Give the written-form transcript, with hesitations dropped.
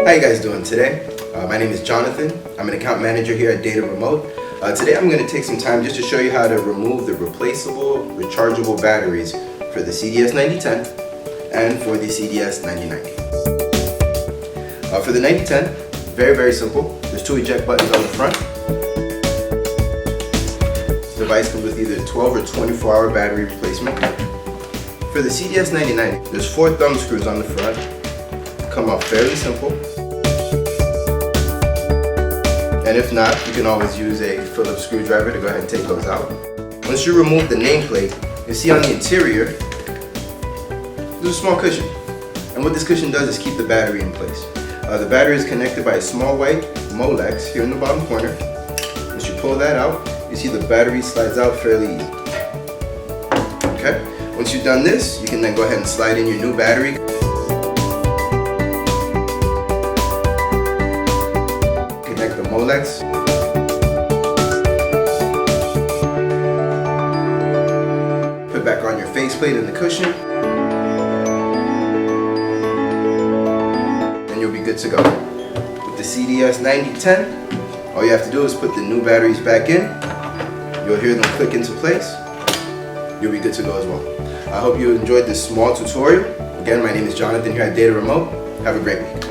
How you guys doing today? My name is Jonathan. I'm an account manager here at DataRemote. Today I'm going to take some time just to show you how to remove the replaceable, rechargeable batteries for the CDS-9010 and for the CDS-9090. For the 9010, very simple. There's two eject buttons on the front. This device comes with either 12 or 24-hour battery replacement. For the CDS-9090, there's 4 thumb screws on the front. Come off fairly simple. And if not, you can always use a Phillips screwdriver to go ahead and take those out. Once you remove the nameplate, you see on the interior, there's a small cushion. And what this cushion does is keep the battery in place. The battery is connected by a small white Molex here in the bottom corner. Once you pull that out, you see the battery slides out fairly easy. Okay? Once you've done this, you can then go ahead and slide in your new battery. Connect the Molex. Put back on your faceplate and the cushion. And you'll be good to go. With the CDS-9010, all you have to do is put the new batteries back in. You'll hear them click into place. You'll be good to go as well. I hope you enjoyed this small tutorial. Again, my name is Jonathan here at DataRemote. Have a great week.